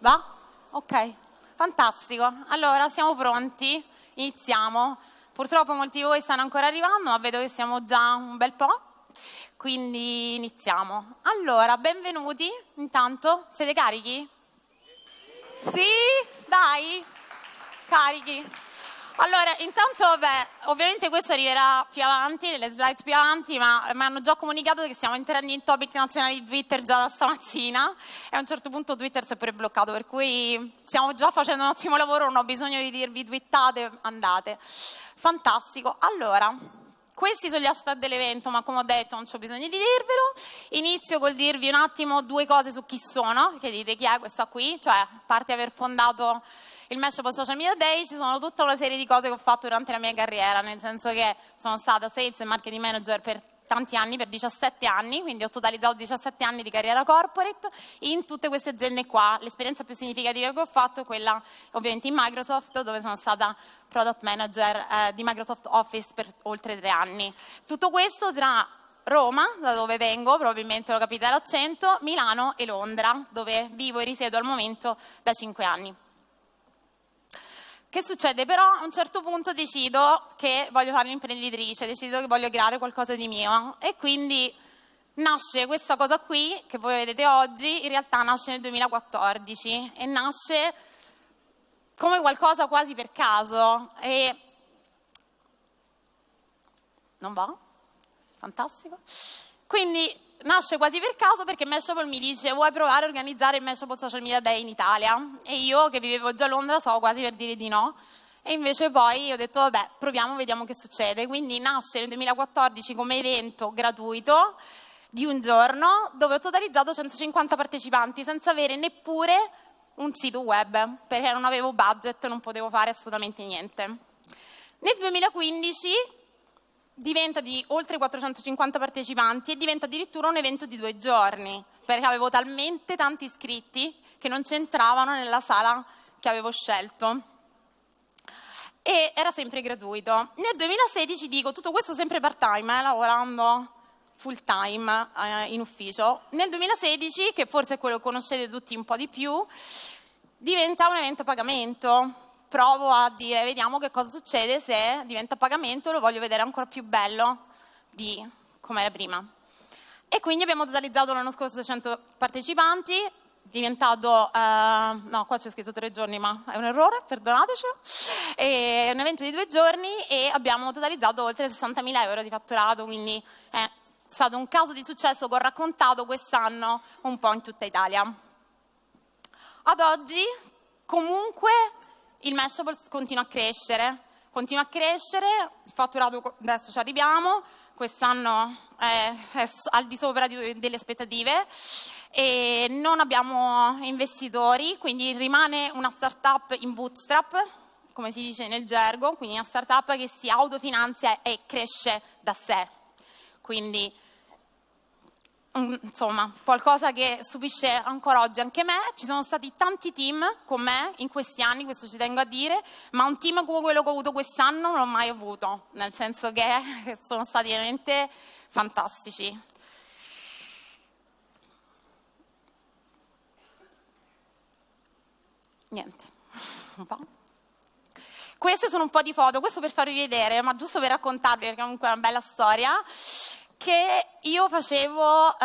Va? Ok, fantastico. Allora, siamo pronti? Iniziamo. Purtroppo molti di voi stanno ancora arrivando, ma vedo che siamo già un bel po', quindi iniziamo. Allora, benvenuti. Intanto, siete carichi? Sì? Dai? Carichi. Allora, intanto, ovviamente questo arriverà più avanti, nelle slide più avanti, ma mi hanno già comunicato che siamo in trending topic nazionale di Twitter già da stamattina e a un certo punto Twitter si è pure bloccato, per cui stiamo già facendo un ottimo lavoro, non ho bisogno di dirvi twittate, andate. Fantastico. Allora, questi sono gli hashtag dell'evento, ma come ho detto non c'ho bisogno di dirvelo. Inizio col dirvi un attimo due cose su chi sono, che dite chi è questa qui, cioè a parte aver fondato il Mashable Social Media Day, ci sono tutta una serie di cose che ho fatto durante la mia carriera, nel senso che sono stata sales e marketing manager per tanti anni, per 17 anni, quindi ho totalizzato 17 anni di carriera corporate in tutte queste aziende qua. L'esperienza più significativa che ho fatto è quella ovviamente in Microsoft, dove sono stata product manager di Microsoft Office per oltre 3 anni. Tutto questo tra Roma, da dove vengo, probabilmente lo capite dall'accento, Milano e Londra, dove vivo e risiedo al momento da 5 anni. Che succede? Però a un certo punto decido che voglio fare l'imprenditrice, decido che voglio creare qualcosa di mio e quindi nasce questa cosa qui che voi vedete oggi, in realtà nasce nel 2014 e nasce come qualcosa quasi per caso e non va? Fantastico. Quindi nasce quasi per caso perché Mashable mi dice vuoi provare a organizzare il Mashable Social Media Day in Italia? E io che vivevo già a Londra stavo quasi per dire di no e invece poi ho detto vabbè proviamo, vediamo che succede. Quindi nasce nel 2014 come evento gratuito di un giorno dove ho totalizzato 150 partecipanti senza avere neppure un sito web perché non avevo budget, non potevo fare assolutamente niente. Nel 2015 diventa di oltre 450 partecipanti e diventa addirittura un evento di 2 giorni, perché avevo talmente tanti iscritti che non c'entravano nella sala che avevo scelto. E era sempre gratuito. Nel 2016 dico, tutto questo sempre part-time, lavorando full-time in ufficio. Nel 2016, che forse è quello che conoscete tutti un po' di più, diventa un evento a pagamento. Provo a dire, vediamo che cosa succede se diventa a pagamento, lo voglio vedere ancora più bello di come era prima. E quindi abbiamo totalizzato l'anno scorso 100 partecipanti, diventato, no qua c'è scritto 3 giorni ma è un errore, perdonatecelo, è un evento di 2 giorni e abbiamo totalizzato oltre 60.000 euro di fatturato, quindi è stato un caso di successo che ho raccontato quest'anno un po' in tutta Italia. Ad oggi comunque il Mashable continua a crescere, il fatturato adesso ci arriviamo, quest'anno è al di sopra delle aspettative e non abbiamo investitori, quindi rimane una startup in bootstrap, come si dice nel gergo, quindi una startup che si autofinanzia e cresce da sé. Quindi insomma, qualcosa che stupisce ancora oggi anche me. Ci sono stati tanti team con me in questi anni, questo ci tengo a dire, ma un team come quello che ho avuto quest'anno non l'ho mai avuto, nel senso che sono stati veramente fantastici. Niente. Queste sono un po' di foto, questo per farvi vedere, ma giusto per raccontarvi perché comunque è una bella storia, che io facevo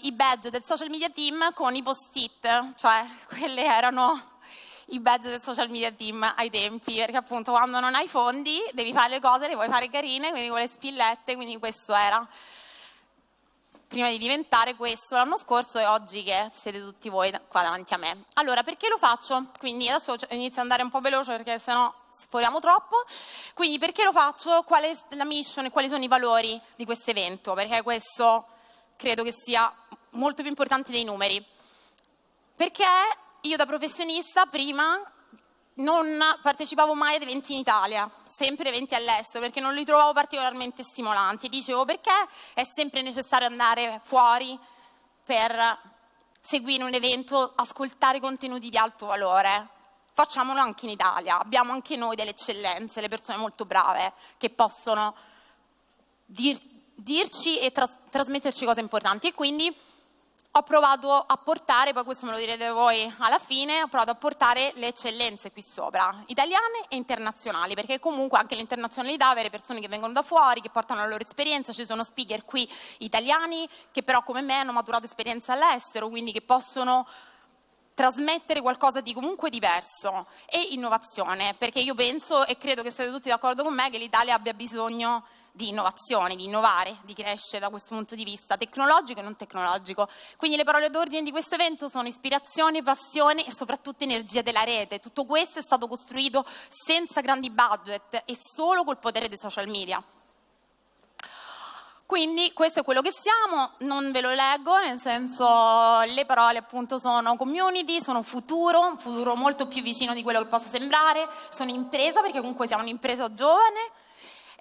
i badge del social media team con i post-it, cioè quelli erano i badge del social media team ai tempi, perché appunto quando non hai fondi devi fare le cose, le vuoi fare carine, quindi con le spillette, quindi questo era prima di diventare questo l'anno scorso e oggi che siete tutti voi qua davanti a me. Allora, perché lo faccio? Quindi adesso inizio ad andare un po' veloce perché sennò sforiamo troppo. Quindi perché lo faccio? Qual è la mission e quali sono i valori di questo evento? Perché questo credo che sia molto più importante dei numeri. Perché io da professionista prima non partecipavo mai ad eventi in Italia, sempre eventi all'estero, perché non li trovavo particolarmente stimolanti. Dicevo, perché è sempre necessario andare fuori per seguire un evento, ascoltare contenuti di alto valore? Facciamolo anche in Italia, abbiamo anche noi delle eccellenze, le persone molto brave che possono dirci e trasmetterci cose importanti. E quindi ho provato a portare, poi questo me lo direte voi alla fine, ho provato a portare le eccellenze qui sopra, italiane e internazionali, perché comunque anche l'internazionalità, avere persone che vengono da fuori, che portano la loro esperienza, ci sono speaker qui italiani che però come me hanno maturato esperienza all'estero, quindi che possono trasmettere qualcosa di comunque diverso, e innovazione, perché io penso e credo che siete tutti d'accordo con me che l'Italia abbia bisogno di innovazione, di innovare, di crescere da questo punto di vista tecnologico e non tecnologico. Quindi le parole d'ordine di questo evento sono ispirazione, passione e soprattutto energia della rete. Tutto questo è stato costruito senza grandi budget e solo col potere dei social media. Quindi questo è quello che siamo, non ve lo leggo, nel senso le parole appunto sono community, sono futuro, un futuro molto più vicino di quello che possa sembrare, sono impresa perché comunque siamo un'impresa giovane,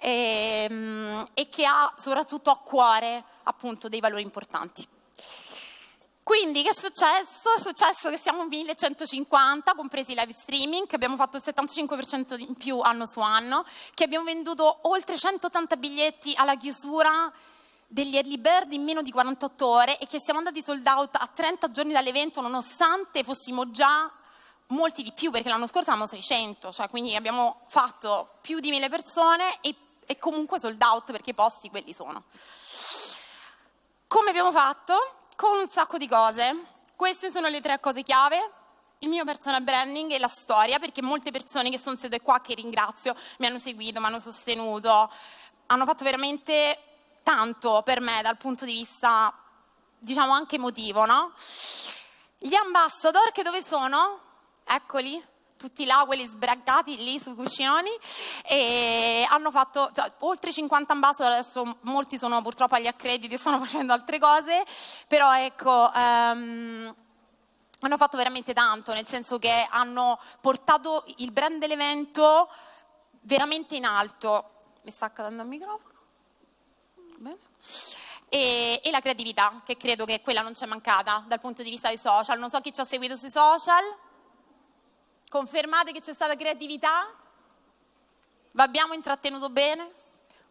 e che ha soprattutto a cuore appunto dei valori importanti. Quindi che è successo? È successo che siamo 1150, compresi i live streaming, che abbiamo fatto il 75% in più anno su anno, che abbiamo venduto oltre 180 biglietti alla chiusura degli early bird in meno di 48 ore e che siamo andati sold out a 30 giorni dall'evento nonostante fossimo già molti di più, perché l'anno scorso eravamo 600, cioè quindi abbiamo fatto più di 1000 persone e comunque sold out perché i posti quelli sono. Come abbiamo fatto? Con un sacco di cose. Queste sono le 3 cose chiave: il mio personal branding e la storia, perché molte persone che sono sedute qua, che ringrazio, mi hanno seguito, mi hanno sostenuto, hanno fatto veramente tanto per me dal punto di vista, diciamo, anche emotivo, no? Gli ambassador, che dove sono? Eccoli, tutti là, quelli sbragati lì sui cuscinoni, e hanno fatto oltre 50 ambassador, adesso molti sono purtroppo agli accrediti e stanno facendo altre cose, però ecco, hanno fatto veramente tanto, nel senso che hanno portato il brand dell'evento veramente in alto. Mi sta cadendo il microfono? Bene. E la creatività, che credo che quella non c'è mancata dal punto di vista dei social. Non so chi ci ha seguito sui social. Confermate che c'è stata creatività? Vi abbiamo intrattenuto bene?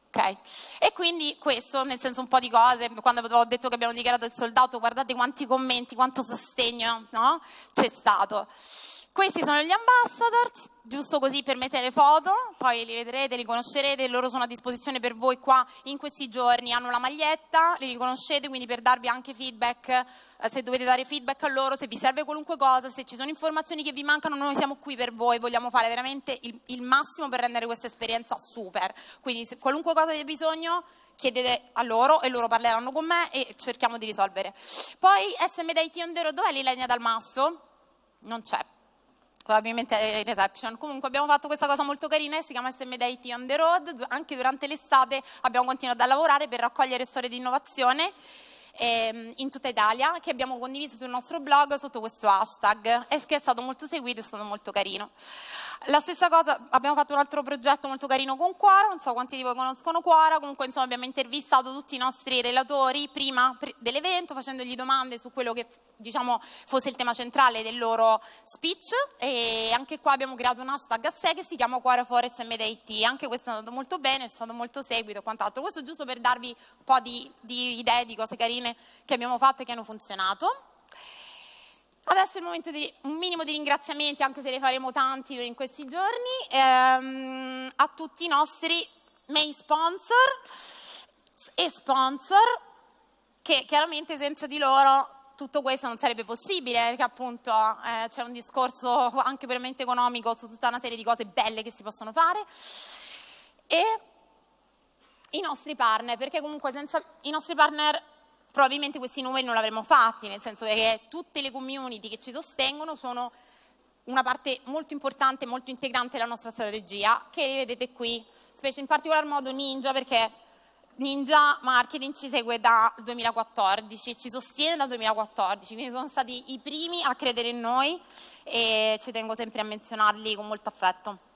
Ok. E quindi questo, nel senso, un po' di cose. Quando ho detto che abbiamo dichiarato il sold out, guardate quanti commenti, quanto sostegno, no? C'è stato. Questi sono gli ambassadors, giusto così per mettere le foto, poi li vedrete, li conoscerete, loro sono a disposizione per voi qua in questi giorni, hanno la maglietta, li riconoscete, quindi per darvi anche feedback, se dovete dare feedback a loro, se vi serve qualunque cosa, se ci sono informazioni che vi mancano, noi siamo qui per voi, vogliamo fare veramente il massimo per rendere questa esperienza super. Quindi se qualunque cosa avete bisogno, chiedete a loro e loro parleranno con me e cerchiamo di risolvere. Poi SMDIT on the road, dov'è l'Ilenia Dalmasso? Non c'è. Probabilmente in reception. Comunque abbiamo fatto questa cosa molto carina, si chiama SMDIT on the road. Anche durante l'estate abbiamo continuato a lavorare per raccogliere storie di innovazione in tutta Italia, che abbiamo condiviso sul nostro blog sotto questo hashtag e che è stato molto seguito, è stato molto carino. La stessa cosa, abbiamo fatto un altro progetto molto carino con Quora, non so quanti di voi conoscono Quora, comunque insomma abbiamo intervistato tutti i nostri relatori prima dell'evento facendogli domande su quello che diciamo fosse il tema centrale del loro speech, e anche qua abbiamo creato un hashtag a sé che si chiama Quora for SMDIT, anche questo è andato molto bene, c'è stato molto seguito e quant'altro. Questo giusto per darvi un po' di idee di cose carine che abbiamo fatto e che hanno funzionato. Adesso è il momento di un minimo di ringraziamenti, anche se ne faremo tanti in questi giorni, a tutti i nostri main sponsor e sponsor, che chiaramente senza di loro tutto questo non sarebbe possibile, perché appunto c'è un discorso anche puramente economico su tutta una serie di cose belle che si possono fare, e i nostri partner, perché comunque senza i nostri partner probabilmente questi numeri non l'avremmo fatti, nel senso che tutte le community che ci sostengono sono una parte molto importante, molto integrante della nostra strategia, che vedete qui, specie in particolar modo Ninja, perché Ninja Marketing ci segue dal 2014, ci sostiene dal 2014, quindi sono stati i primi a credere in noi e ci tengo sempre a menzionarli con molto affetto.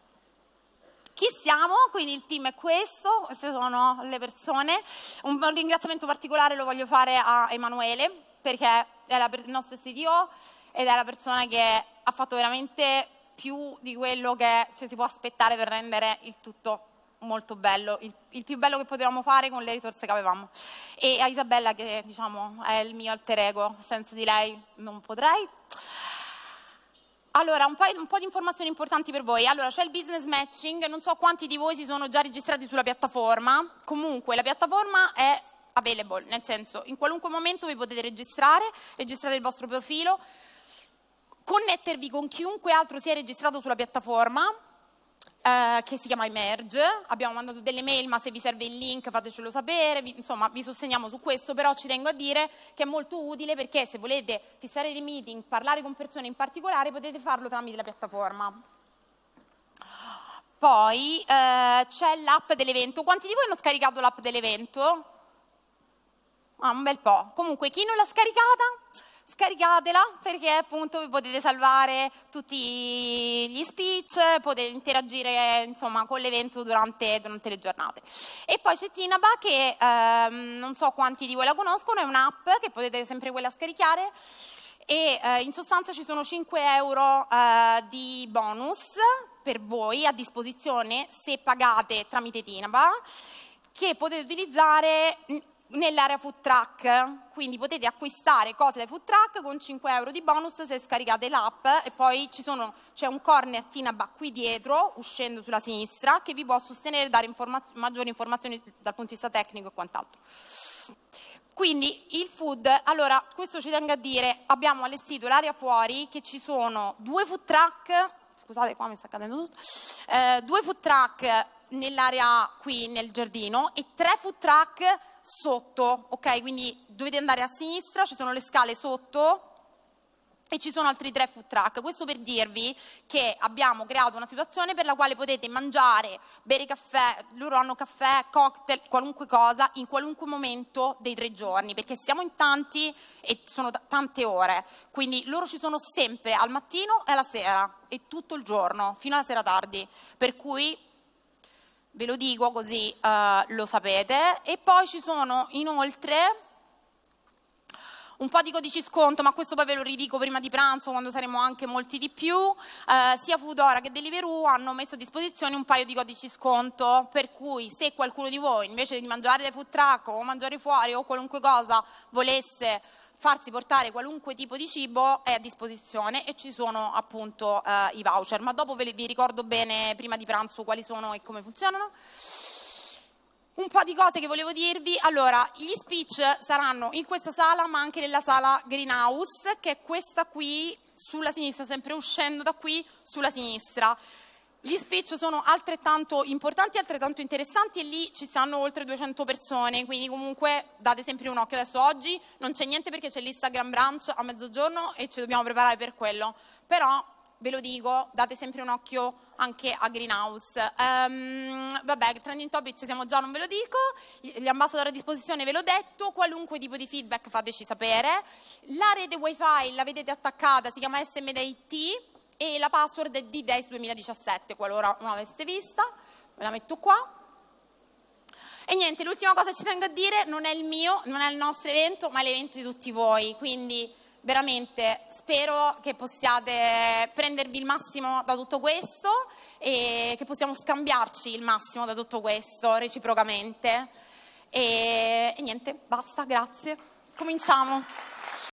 Chi siamo? Quindi il team è questo, queste sono le persone. Un ringraziamento particolare lo voglio fare a Emanuele, perché è il nostro CTO ed è la persona che ha fatto veramente più di quello che ci si può aspettare per rendere il tutto molto bello, il più bello che potevamo fare con le risorse che avevamo. E a Isabella, che diciamo è il mio alter ego, senza di lei non potrei. Allora, un po' di informazioni importanti per voi. Allora, c'è il business matching, non so quanti di voi si sono già registrati sulla piattaforma, comunque la piattaforma è available, nel senso, in qualunque momento vi potete registrare il vostro profilo, connettervi con chiunque altro si è registrato sulla piattaforma, che si chiama Emerge. Abbiamo mandato delle mail, ma se vi serve il link fatecelo sapere, insomma vi sosteniamo su questo, però ci tengo a dire che è molto utile, perché se volete fissare dei meeting, parlare con persone in particolare, potete farlo tramite la piattaforma. Poi c'è l'app dell'evento. Quanti di voi hanno scaricato l'app dell'evento? Un bel po'. Comunque, chi non l'ha scaricata, scaricatela, perché appunto vi potete salvare tutti gli speech, potete interagire insomma con l'evento durante le giornate. E poi c'è Tinaba, che non so quanti di voi la conoscono, è un'app che potete sempre quella scaricare, e in sostanza ci sono 5 euro di bonus per voi a disposizione se pagate tramite Tinaba, che potete utilizzare nell'area food truck, quindi potete acquistare cose dai food truck con 5 euro di bonus se scaricate l'app, e poi c'è un corner Tinaba qui dietro, uscendo sulla sinistra, che vi può sostenere e dare maggiori informazioni dal punto di vista tecnico e quant'altro. Quindi il food, allora questo ci tengo a dire, abbiamo allestito l'area fuori, che ci sono 2 food truck, scusate qua mi sta cadendo tutto, 2 food truck nell'area qui nel giardino e 3 food truck sotto, ok? Quindi dovete andare a sinistra, ci sono le scale sotto e ci sono altri 3 food truck. Questo per dirvi che abbiamo creato una situazione per la quale potete mangiare, bere caffè, loro hanno caffè, cocktail, qualunque cosa, in qualunque momento dei 3 giorni, perché siamo in tanti e sono tante ore, quindi loro ci sono sempre al mattino e alla sera, e tutto il giorno, fino alla sera tardi, per cui ve lo dico così lo sapete. E poi ci sono inoltre un po' di codici sconto, ma questo poi ve lo ridico prima di pranzo, quando saremo anche molti di più. Sia Foodora che Deliveroo hanno messo a disposizione un paio di codici sconto, per cui se qualcuno di voi, invece di mangiare dai food truck o mangiare fuori o qualunque cosa, volesse farsi portare qualunque tipo di cibo, è a disposizione, e ci sono appunto i voucher, ma dopo vi ricordo bene prima di pranzo quali sono e come funzionano. Un po' di cose che volevo dirvi. Allora, gli speech saranno in questa sala, ma anche nella sala Greenhouse, che è questa qui sulla sinistra, sempre uscendo da qui sulla sinistra. Gli speech sono altrettanto importanti, altrettanto interessanti, e lì ci stanno oltre 200 persone, quindi comunque date sempre un occhio. Adesso oggi non c'è niente perché c'è l'Instagram brunch a mezzogiorno e ci dobbiamo preparare per quello, però ve lo dico, date sempre un occhio anche a Greenhouse. Vabbè, trending topic ci siamo già, non ve lo dico, gli ambassador a disposizione ve l'ho detto, qualunque tipo di feedback fateci sapere. La rete wifi la vedete attaccata, si chiama SMDIT, e la password è D-Days 2017, qualora non l'aveste vista, ve la metto qua. E niente, l'ultima cosa che ci tengo a dire, non è il mio, non è il nostro evento, ma è l'evento di tutti voi, quindi veramente spero che possiate prendervi il massimo da tutto questo e che possiamo scambiarci il massimo da tutto questo reciprocamente. E niente, basta, grazie. Cominciamo.